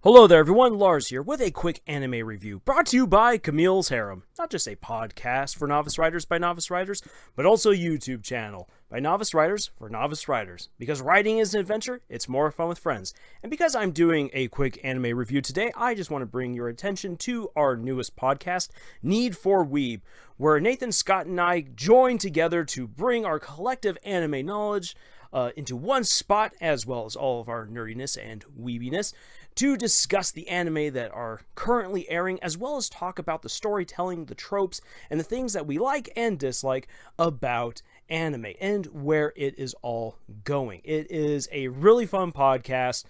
Hello there everyone, Lars here with a quick anime review brought to you by Camille's Harem. Not just a podcast for novice writers by novice writers, but also a YouTube channel by novice writers for novice writers. Because writing is an adventure, it's more fun with friends. And because I'm doing a quick anime review today, I just want to bring your attention to our newest podcast, Need for Weeb, where Nathan, Scott, and I join together to bring our collective anime knowledge into one spot, as well as all of our nerdiness and weebiness, to discuss the anime that are currently airing, as well as talk about the storytelling, the tropes, and the things that we like and dislike about anime and where it is all going. It is a really fun podcast.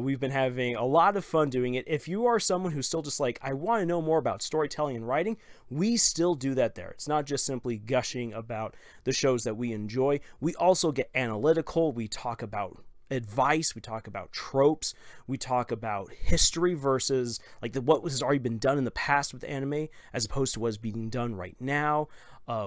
We've been having a lot of fun doing it. If you are someone who's still just like, I want to know more about storytelling and writing, we still do that there. It's not just simply gushing about the shows that we enjoy. We also get analytical. We talk about advice, we talk about tropes, we talk about history versus like what has already been done in the past with anime as opposed to what's being done right now.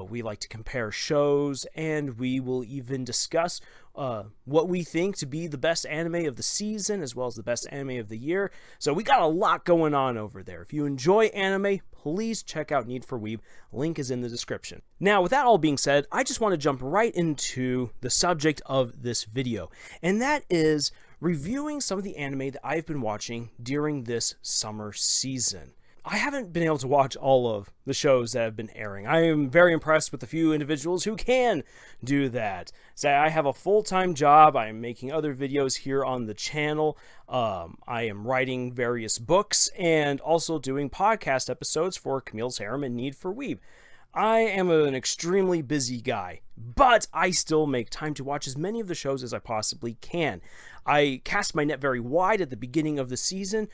We like to compare shows, and we will even discuss what we think to be the best anime of the season as well as the best anime of the year. So we got a lot going on over there. If you enjoy anime, please check out Need for Weeb. Link is in the description. Now, with that all being said, I just want to jump right into the subject of this video, and that is reviewing some of the anime that I've been watching during this summer season. I haven't been able to watch all of the shows that have been airing. I am very impressed with the few individuals who can do that. So I have a full-time job. I am making other videos here on the channel. I am writing various books and also doing podcast episodes for Camille's Harem and Need for Weeb. I am an extremely busy guy, but I still make time to watch as many of the shows as I possibly can. I cast my net very wide at the beginning of the season,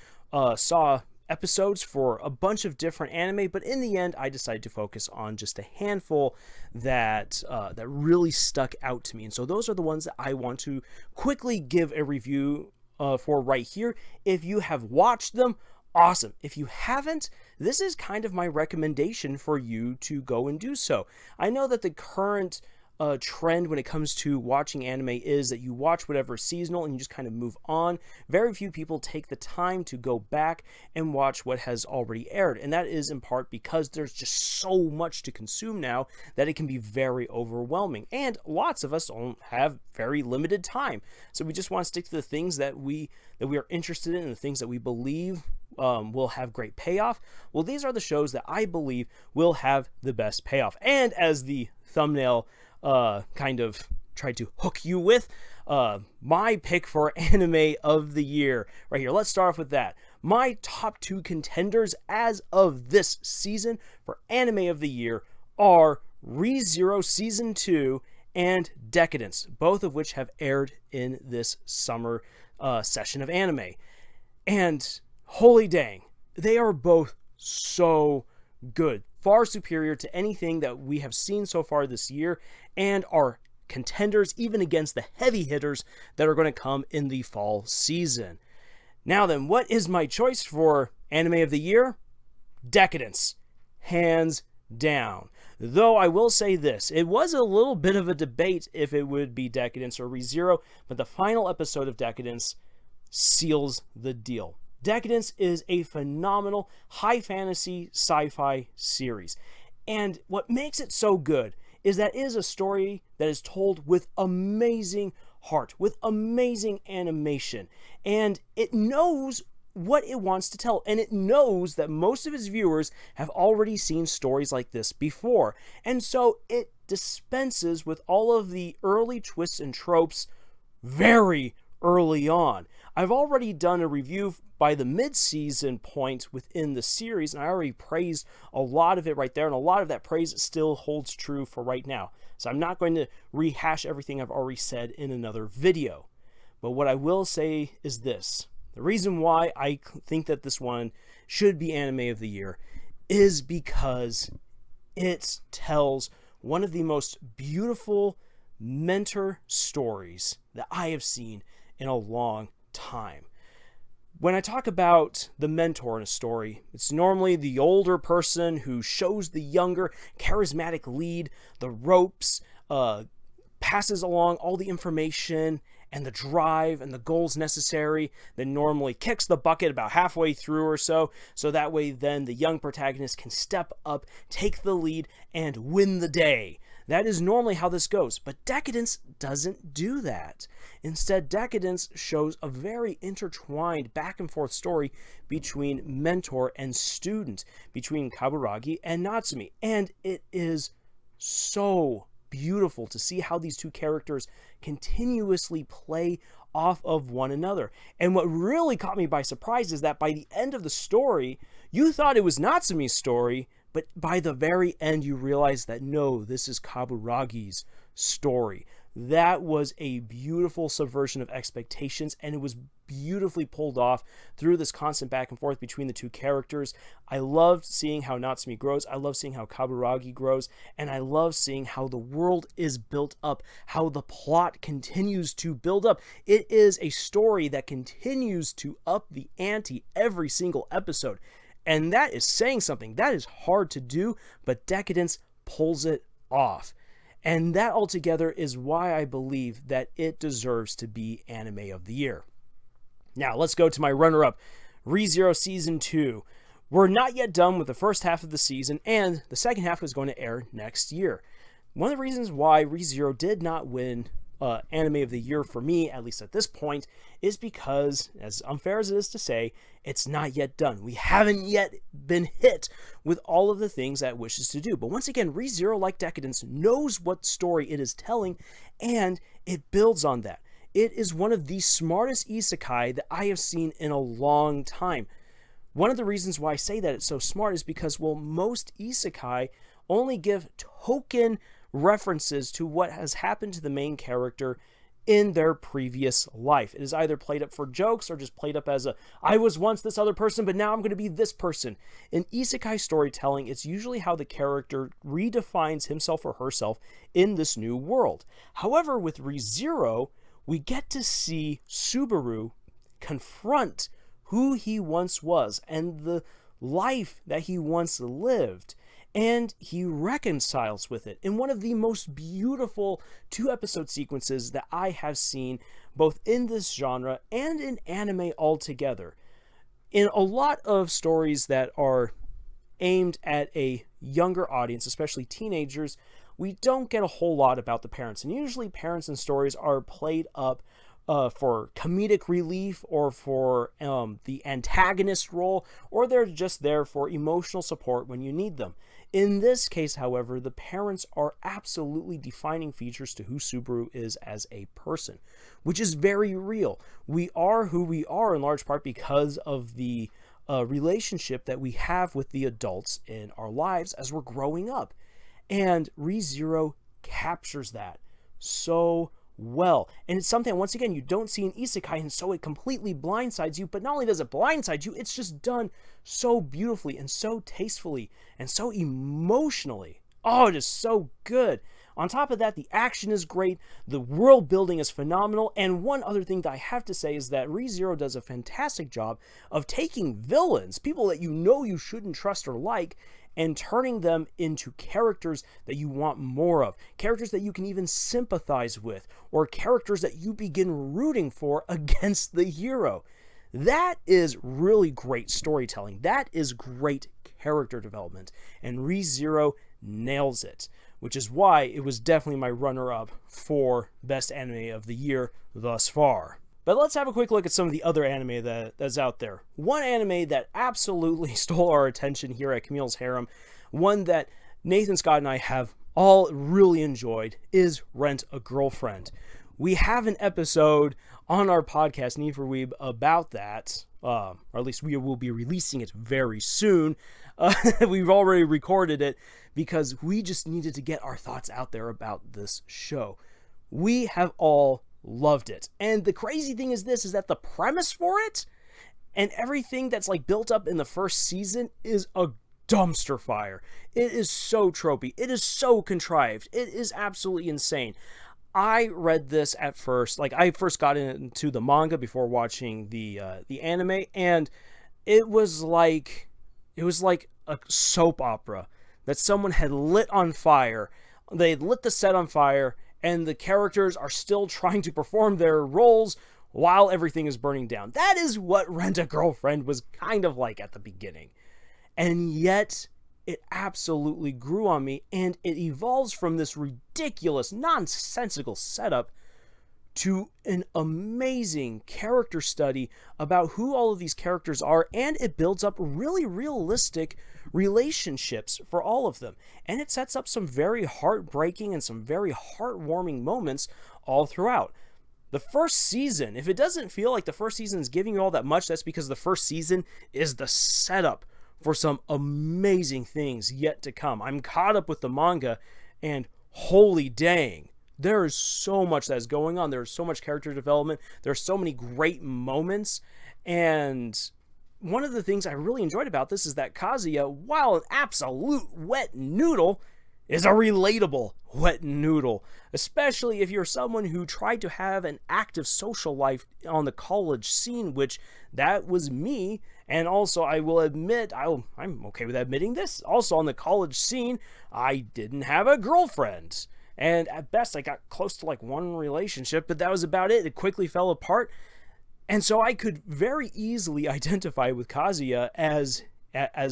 saw episodes for a bunch of different anime, but in the end I decided to focus on just a handful that really stuck out to me, and so those are the ones that I want to quickly give a review for right here. If you have watched them, awesome. If you haven't, this is kind of my recommendation for you to go and do so. I know that the current trend when it comes to watching anime is that you watch whatever is seasonal and you just kind of move on. Very few people take the time to go back and watch what has already aired, and that is in part because there's just so much to consume now that it can be very overwhelming, and lots of us don't have very limited time, so we just want to stick to the things that we are interested in and the things that we believe will have great payoff. Well, these are the shows that I believe will have the best payoff, and as the thumbnail kind of tried to hook you with, my pick for anime of the year right here. Let's start off with that. My top two contenders as of this season for anime of the year are ReZero Season 2 and Deca-Dence, both of which have aired in this summer session of anime. And holy dang, they are both so good. Far superior to anything that we have seen so far this year, and are contenders even against the heavy hitters that are going to come in the fall season. Now then, what is my choice for anime of the year? Deca-Dence, hands down. Though I will say this, it was a little bit of a debate if it would be Deca-Dence or ReZero, but the final episode of Deca-Dence seals the deal. Deca-Dence is a phenomenal high fantasy sci-fi series, and what makes it so good is that it is a story that is told with amazing heart, with amazing animation, and it knows what it wants to tell, and it knows that most of its viewers have already seen stories like this before, and so it dispenses with all of the early twists and tropes very early on. I've already done a review by the mid-season point within the series, and I already praised a lot of it right there, and a lot of that praise still holds true for right now. So I'm not going to rehash everything I've already said in another video. But what I will say is this. The reason why I think that this one should be anime of the year is because it tells one of the most beautiful mentor stories that I have seen in a long time. When I talk about the mentor in a story, it's normally the older person who shows the younger, charismatic lead the ropes, passes along all the information, and the drive and the goals necessary that normally kicks the bucket about halfway through or so that way then the young protagonist can step up, take the lead, and win the day. That is normally how this goes, but Deca-Dence doesn't do that. Instead, Deca-Dence shows a very intertwined back and forth story between mentor and student, between Kaburagi and Natsumi, and it is so beautiful to see how these two characters continuously play off of one another. And what really caught me by surprise is that by the end of the story, you thought it was Natsumi's story, but by the very end, you realize that no, this is Kaburagi's story. That was a beautiful subversion of expectations, and it was beautifully pulled off through this constant back and forth between the two characters. I loved seeing how Natsumi grows, I love seeing how Kaburagi grows, and I love seeing how the world is built up, how the plot continues to build up. It is a story that continues to up the ante every single episode. And that is saying something. That is hard to do, but Deca-Dence pulls it off. And that altogether is why I believe that it deserves to be Anime of the Year. Now, let's go to my runner-up, ReZero Season 2. We're not yet done with the first half of the season, and the second half is going to air next year. One of the reasons why ReZero did not win Anime of the Year for me, at least at this point, is because, as unfair as it is to say, it's not yet done. We haven't yet been hit with all of the things that it wishes to do. But once again, ReZero, like Deca-Dence, knows what story it is telling, and it builds on that. It is one of the smartest isekai that I have seen in a long time. One of the reasons why I say that it's so smart is because, well, most isekai only give token references to what has happened to the main character in their previous life. It is either played up for jokes or just played up as I was once this other person, but now I'm going to be this person. In isekai storytelling, it's usually how the character redefines himself or herself in this new world. However, with ReZero, we get to see Subaru confront who he once was and the life that he once lived, and he reconciles with it in one of the most beautiful 2-episode sequences that I have seen both in this genre and in anime altogether. In a lot of stories that are aimed at a younger audience, especially teenagers, we don't get a whole lot about the parents, and usually parents in stories are played up for comedic relief or for the antagonist role, or they're just there for emotional support when you need them. In this case, however, the parents are absolutely defining features to who Subaru is as a person, which is very real. We are who we are in large part because of the relationship that we have with the adults in our lives as we're growing up. And ReZero captures that so well. And it's something, once again, you don't see in isekai, and so it completely blindsides you. But not only does it blindside you, it's just done so beautifully and so tastefully and so emotionally. Oh, it is so good. On top of that, the action is great, the world building is phenomenal, and one other thing that I have to say is that ReZero does a fantastic job of taking villains, people that you know you shouldn't trust or like, and turning them into characters that you want more of, characters that you can even sympathize with, or characters that you begin rooting for against the hero. That is really great storytelling. That is great character development, and ReZero nails it, which is why it was definitely my runner-up for Best Anime of the Year thus far. But let's have a quick look at some of the other anime that's out there. One anime that absolutely stole our attention here at Camille's Harem, one that Nathan, Scott, and I have all really enjoyed, is Rent a Girlfriend. We have an episode on our podcast, Need for Weeb, about that, or at least we will be releasing it very soon. We've already recorded it because we just needed to get our thoughts out there about this show. We have all loved it. And the crazy thing is this, is that the premise for it and everything that's like built up in the first season is a dumpster fire. It is so tropey. It is so contrived. It is absolutely insane. I read this at first, like I first got into the manga before watching the anime, and it was like a soap opera that someone had lit on fire. They had lit the set on fire, and the characters are still trying to perform their roles while everything is burning down. That is what Rent-A-Girlfriend was kind of like at the beginning. And yet, it absolutely grew on me, and it evolves from this ridiculous, nonsensical setup to an amazing character study about who all of these characters are, and it builds up really realistic relationships for all of them. And it sets up some very heartbreaking and some very heartwarming moments all throughout. The first season, if it doesn't feel like the first season is giving you all that much, that's because the first season is the setup for some amazing things yet to come. I'm caught up with the manga, and holy dang, there is so much that is going on. There's so much character development. There's so many great moments. And one of the things I really enjoyed about this is that Kazuya, while an absolute wet noodle, is a relatable wet noodle. Especially if you're someone who tried to have an active social life on the college scene, which that was me. And also, I will admit, I'm okay with admitting this. Also, on the college scene, I didn't have a girlfriend. And at best, I got close to like one relationship, but that was about it. It quickly fell apart. And so I could very easily identify with Kazuya as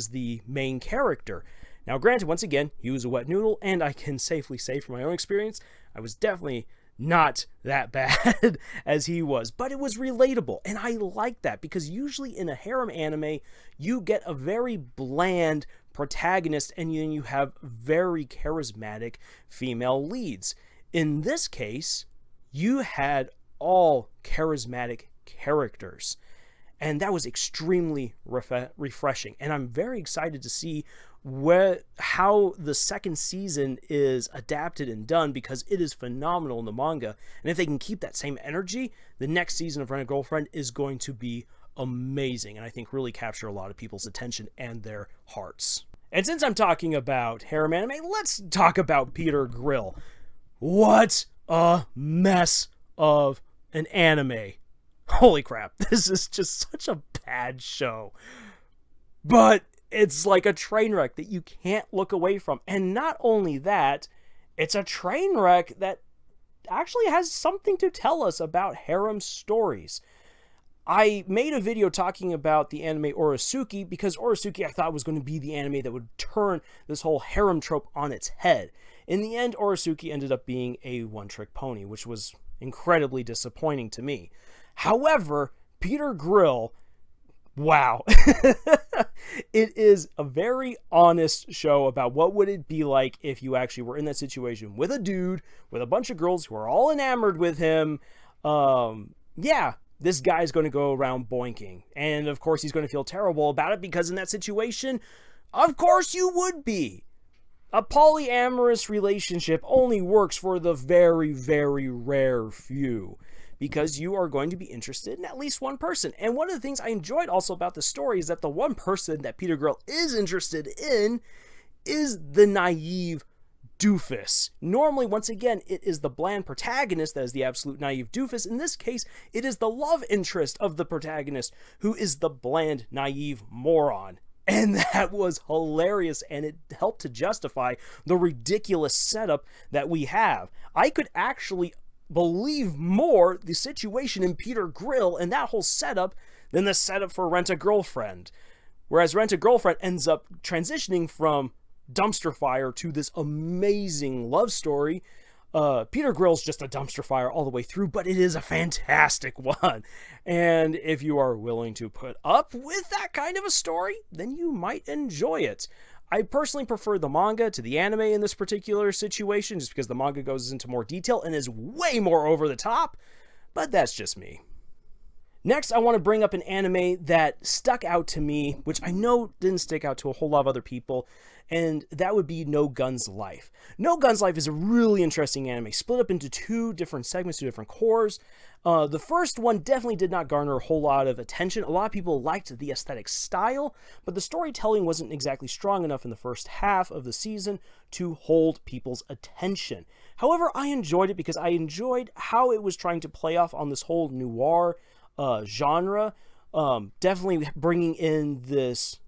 the main character. Now, granted, once again, he was a wet noodle, and I can safely say from my own experience, I was definitely not that bad as he was, but it was relatable, and I like that, because usually in a harem anime, you get a very bland protagonist, and then you have very charismatic female leads. In this case, you had all charismatic characters, and that was extremely refreshing, and I'm very excited to see how the second season is adapted and done, because it is phenomenal in the manga. And if they can keep that same energy, the next season of Rent-A-Girlfriend is going to be amazing, and I think really capture a lot of people's attention and their hearts. And since I'm talking about harem anime, let's talk about Peter Grill. What a mess of an anime. Holy crap, this is just such a bad show. But it's like a train wreck that you can't look away from. And not only that, it's a train wreck that actually has something to tell us about harem stories. I made a video talking about the anime Orosuki, because Orosuki I thought was going to be the anime that would turn this whole harem trope on its head. In the end, Orosuki ended up being a one-trick pony, which was incredibly disappointing to me. However, Peter Grill, wow. It is a very honest show about what would it be like if you actually were in that situation with a dude, with a bunch of girls who are all enamored with him. Yeah, this guy's going to go around boinking. And of course, he's going to feel terrible about it, because in that situation, of course you would be. A polyamorous relationship only works for the very, very rare few, because you are going to be interested in at least one person. And one of the things I enjoyed also about the story is that the one person that Peter Grill is interested in is the naive doofus. Normally, once again, it is the bland protagonist that is the absolute naive doofus. In this case, it is the love interest of the protagonist who is the bland, naive moron. And that was hilarious, and it helped to justify the ridiculous setup that we have. I could actually believe more the situation in Peter Grill and that whole setup than the setup for Rent-A-Girlfriend. Whereas Rent-A-Girlfriend ends up transitioning from dumpster fire to this amazing love story. Peter Grill's just a dumpster fire all the way through, but it is a fantastic one. And if you are willing to put up with that kind of a story, then you might enjoy it. I personally prefer the manga to the anime in this particular situation, just because the manga goes into more detail and is way more over the top, but that's just me. Next, I want to bring up an anime that stuck out to me, which I know didn't stick out to a whole lot of other people, and that would be No Guns Life. No Guns Life is a really interesting anime, split up into two different segments, two different cores. The first one definitely did not garner a whole lot of attention. A lot of people liked the aesthetic style, but the storytelling wasn't exactly strong enough in the first half of the season to hold people's attention. However, I enjoyed it because I enjoyed how it was trying to play off on this whole noir genre, definitely bringing in this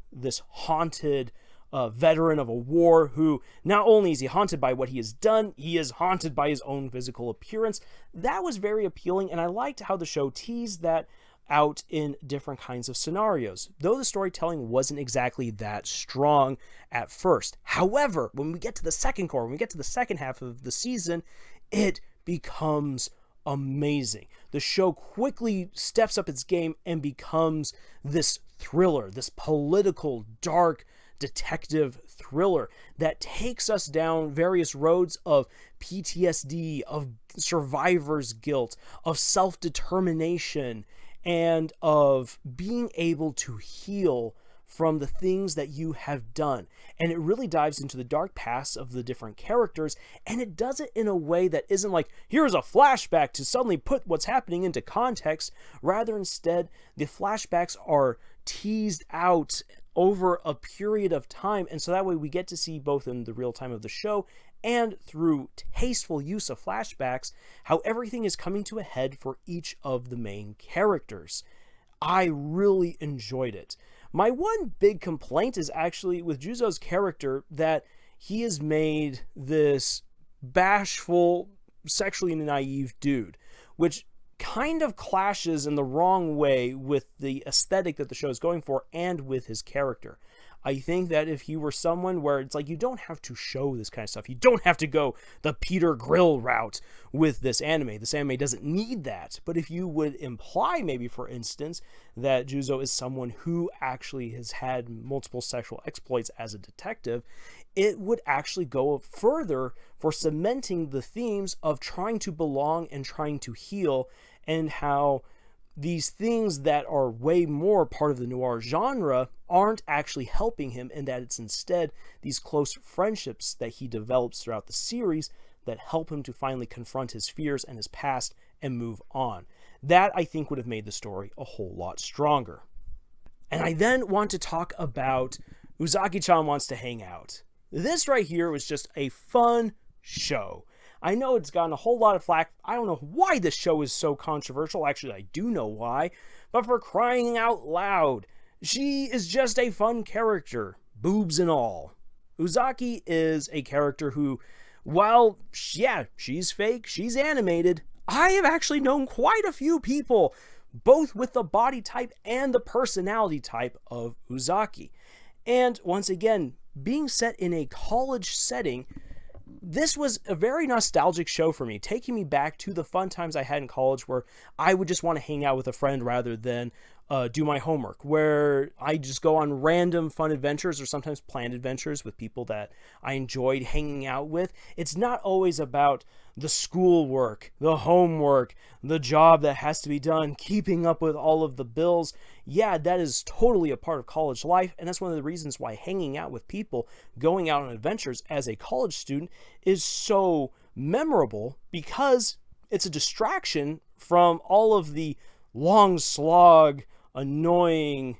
haunted veteran of a war who not only is he haunted by what he has done, he is haunted by his own physical appearance. That was very appealing, and I liked how the show teased that out in different kinds of scenarios, though the storytelling wasn't exactly that strong at first. However, when we get to the second core, when we get to the second half of the season, it becomes amazing. The show quickly steps up its game and becomes this thriller, this political, dark, detective thriller that takes us down various roads of PTSD, of survivor's guilt, of self-determination, and of being able to heal from the things that you have done. And it really dives into the dark past of the different characters, and it does it in a way that isn't like, here's a flashback to suddenly put what's happening into context. Rather, instead, the flashbacks are teased out over a period of time, and so that way we get to see, both in the real time of the show and through tasteful use of flashbacks, how everything is coming to a head for each of the main characters. I really enjoyed it. My one big complaint is actually with Juzo's character, that he is made this bashful, sexually naive dude, which kind of clashes in the wrong way with the aesthetic that the show is going for and with his character. I think that if he were someone where it's like, you don't have to show this kind of stuff, you don't have to go the Peter Grill route with this anime doesn't need that. But if you would imply, maybe for instance, that Juzo is someone who actually has had multiple sexual exploits as a detective, it would actually go further for cementing the themes of trying to belong and trying to heal, and how these things that are way more part of the noir genre aren't actually helping him, and that it's instead these close friendships that he develops throughout the series that help him to finally confront his fears and his past and move on. That, I think, would have made the story a whole lot stronger. And I then want to talk about Uzakichan Wants to Hang Out. This right here was just a fun show. I know it's gotten a whole lot of flack. I don't know why this show is so controversial. Actually, I do know why. But for crying out loud, she is just a fun character, boobs and all. Uzaki is a character who, while, yeah, she's fake, she's animated, I have actually known quite a few people, both with the body type and the personality type of Uzaki. And once again, being set in a college setting, this was a very nostalgic show for me, taking me back to the fun times I had in college where I would just want to hang out with a friend rather than do my homework, where I just go on random fun adventures or sometimes planned adventures with people that I enjoyed hanging out with. It's not always about the schoolwork, the homework, the job that has to be done, keeping up with all of the bills. Yeah, that is totally a part of college life, and that's one of the reasons why hanging out with people, going out on adventures as a college student is so memorable, because it's a distraction from all of the long slog, annoying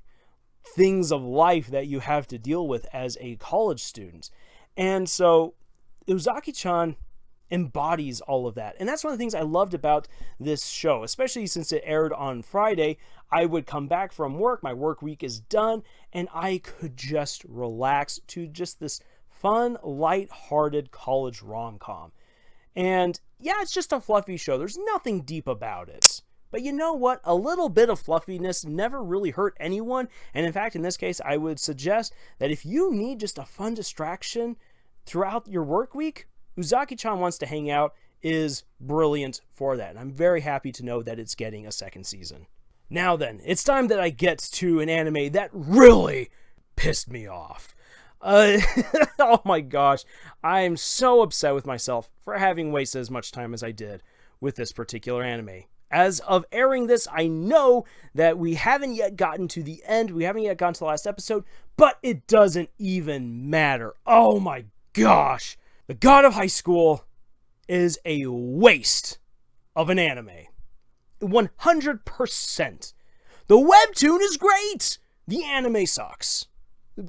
things of life that you have to deal with as a college student. And so Uzaki-chan embodies all of that. And that's one of the things I loved about this show, especially since it aired on Friday. I would come back from work, my work week is done, and I could just relax to just this fun, light-hearted college rom-com. And yeah, it's just a fluffy show. There's nothing deep about it. But you know what? A little bit of fluffiness never really hurt anyone. And in fact, in this case, I would suggest that if you need just a fun distraction throughout your work week, Uzaki-chan Wants to Hang Out is brilliant for that. And I'm very happy to know that it's getting a second season. Now then, it's time that I get to an anime that really pissed me off. Oh my gosh, I'm so upset with myself for having wasted as much time as I did with this particular anime. As of airing this, I know that we haven't yet gotten to the end. We haven't yet gotten to the last episode, but it doesn't even matter. Oh my gosh. The God of High School is a waste of an anime. 100%. The webtoon is great. The anime sucks.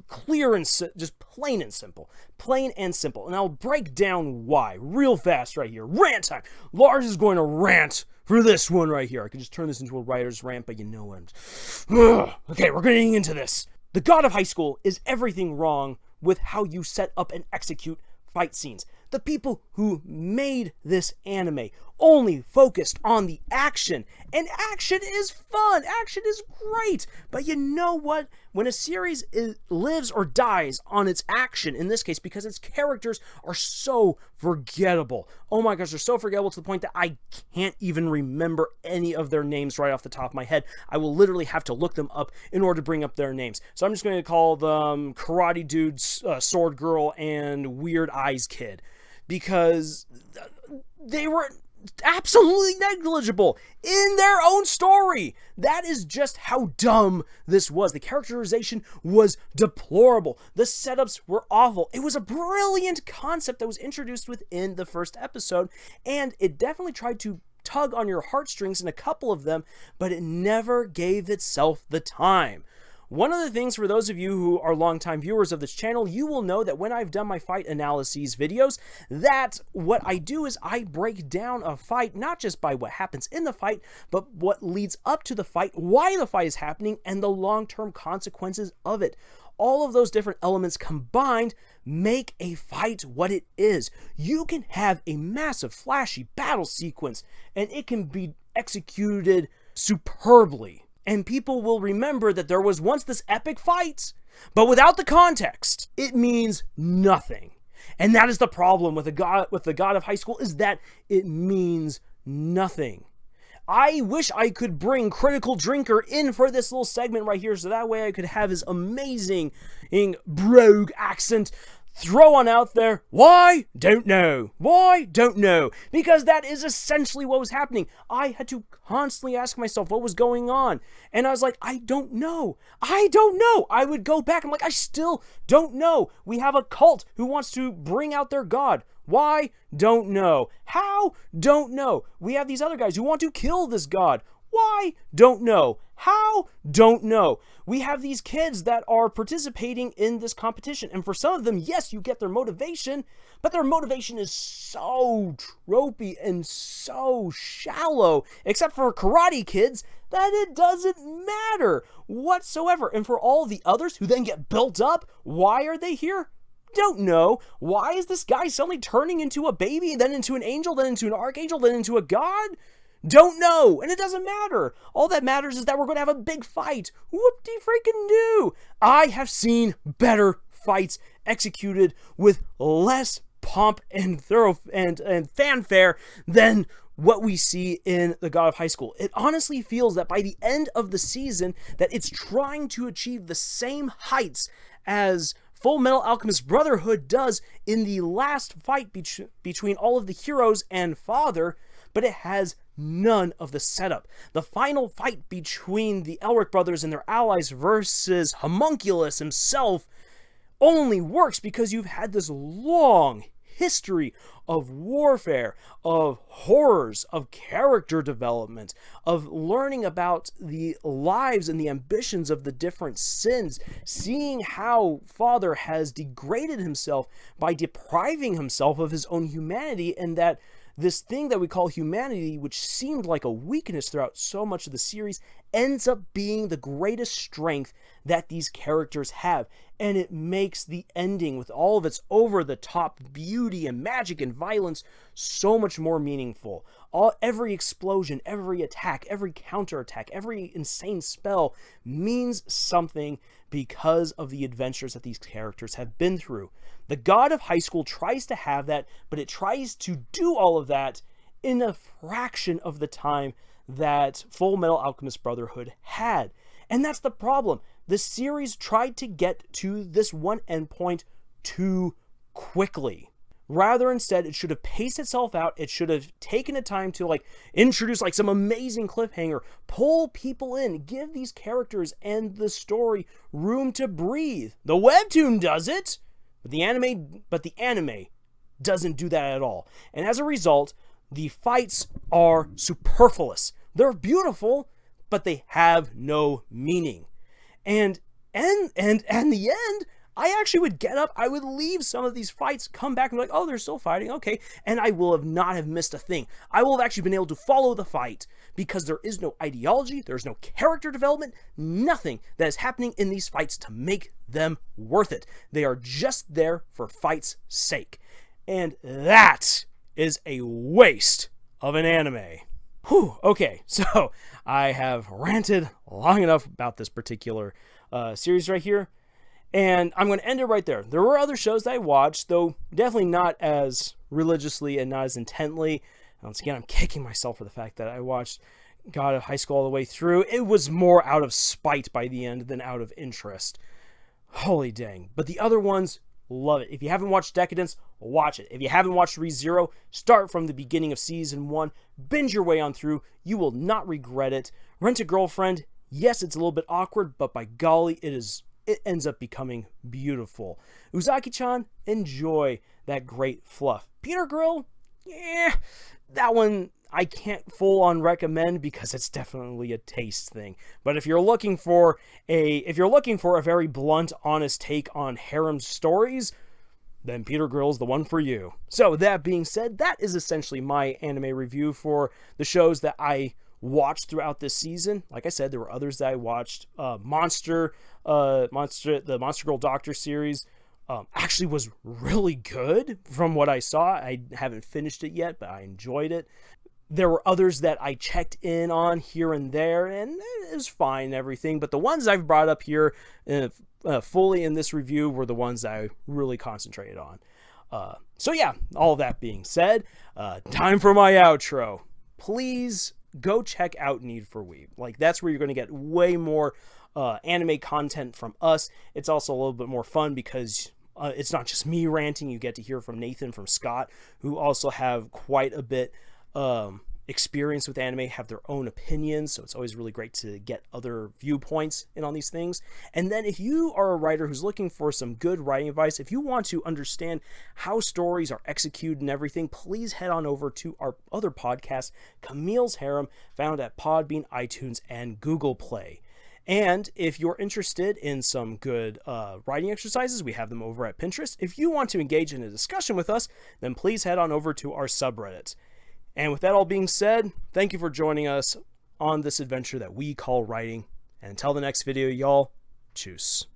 Clear and just plain and simple. Plain and simple. And I'll break down why real fast right here. Rant time. Lars is going to rant for this one right here. I could just turn this into a writer's rant, but you know what? Okay, we're getting into this. The God of High School is everything wrong with how you set up and execute fight scenes. The people who made this anime only focused on the action, and action is fun, action is great, but you know what? When a series lives or dies on its action, in this case, because its characters are so forgettable. Oh my gosh, they're so forgettable to the point that I can't even remember any of their names right off the top of my head. I will literally have to look them up in order to bring up their names. So I'm just going to call them Karate Dude, Sword Girl, and Weird Eyes Kid, because they were absolutely negligible in their own story. That is just how dumb this was. The characterization was deplorable. The setups were awful. It was a brilliant concept that was introduced within the first episode, and it definitely tried to tug on your heartstrings in a couple of them, but it never gave itself the time. One of the things, for those of you who are longtime viewers of this channel, you will know that when I've done my fight analyses videos, that what I do is I break down a fight, not just by what happens in the fight, but what leads up to the fight, why the fight is happening, and the long-term consequences of it. All of those different elements combined make a fight what it is. You can have a massive, flashy battle sequence, and it can be executed superbly. And people will remember that there was once this epic fight, but without the context, it means nothing. And that is the problem with the God of High School, is that it means nothing. I wish I could bring Critical Drinker in for this little segment right here, so that way I could have his amazing brogue accent throw on out there. Why? Don't know. Why? Don't know. Because that is essentially what was happening. I had to constantly ask myself what was going on. And I was like, I don't know. I don't know. I would go back and I'm like, I still don't know. We have a cult who wants to bring out their god. Why? Don't know. How? Don't know. We have these other guys who want to kill this god. Why? Don't know. How? Don't know. We have these kids that are participating in this competition, and for some of them, yes, you get their motivation, but their motivation is so tropey and so shallow, except for Karate Kids, that it doesn't matter whatsoever. And for all the others who then get built up, why are they here? Don't know. Why is this guy suddenly turning into a baby, then into an angel, then into an archangel, then into a god? Don't know, and it doesn't matter. All that matters is that we're going to have a big fight. Whoop-de-freaking-do. I have seen better fights executed with less pomp and fanfare than what we see in The God of High School. It honestly feels that by the end of the season, that it's trying to achieve the same heights as Full Metal Alchemist Brotherhood does in the last fight between all of the heroes and Father, but it has none of the setup. The final fight between the Elric brothers and their allies versus Homunculus himself only works because you've had this long history of warfare, of horrors, of character development, of learning about the lives and the ambitions of the different sins, seeing how Father has degraded himself by depriving himself of his own humanity, and that this thing that we call humanity, which seemed like a weakness throughout so much of the series, ends up being the greatest strength that these characters have. And it makes the ending, with all of its over-the-top beauty and magic and violence, so much more meaningful. Every explosion, every attack, every counterattack, every insane spell means something because of the adventures that these characters have been through. The God of High School tries to have that, but it tries to do all of that in a fraction of the time that Full Metal Alchemist Brotherhood had. And that's the problem. The series tried to get to this one endpoint too quickly. Rather, instead, it should have paced itself out. It should have taken a time to introduce some amazing cliffhanger, pull people in, give these characters and the story room to breathe. The webtoon does it, but the anime doesn't do that at all. And as a result, the fights are superfluous. They're beautiful, but they have no meaning. And in the end, I actually would get up, I would leave some of these fights, come back and be like, oh, they're still fighting, okay. And I will not have missed a thing. I will have actually been able to follow the fight because there is no ideology, there's no character development, nothing that is happening in these fights to make them worth it. They are just there for fight's sake. And that is a waste of an anime. Whew, okay, so I have ranted long enough about this particular series right here, and I'm going to end it right there. There were other shows that I watched, though definitely not as religiously and not as intently. Once again, I'm kicking myself for the fact that I watched God of High School all the way through. It was more out of spite by the end than out of interest. Holy dang. But the other ones, love it. If you haven't watched Deca-Dence, watch it. If you haven't watched ReZero, start from the beginning of Season 1. Binge your way on through. You will not regret it. Rent a Girlfriend. Yes, it's a little bit awkward, but by golly, it ends up becoming beautiful. Uzakichan, enjoy that great fluff. Peter Grill, yeah, that one I can't full on recommend because it's definitely a taste thing. But if you're looking for a very blunt, honest take on harem stories, then Peter Grill's the one for you. So that being said, that is essentially my anime review for the shows that I watched throughout this season. Like I said, there were others that I watched. The Monster Girl Doctor series actually was really good from what I saw. I haven't finished it yet, but I enjoyed it. There were others that I checked in on here and there, and it was fine and everything. But the ones I've brought up here fully in this review were the ones that I really concentrated on. So yeah, all that being said, time for my outro. Please go check out Need for Weeb. Like, that's where you're going to get way more anime content from us. It's also a little bit more fun because it's not just me ranting. You get to hear from Nathan, from Scott, who also have quite a bit experience with anime, have their own opinions, so it's always really great to get other viewpoints in on these things. And then if you are a writer who's looking for some good writing advice, if you want to understand how stories are executed and everything, please head on over to our other podcast, Camille's Harem, found at Podbean, iTunes, and Google Play. And if you're interested in some good writing exercises, we have them over at Pinterest. If you want to engage in a discussion with us, then please head on over to our subreddit. And with that all being said, thank you for joining us on this adventure that we call writing. And until the next video, y'all, tschüss.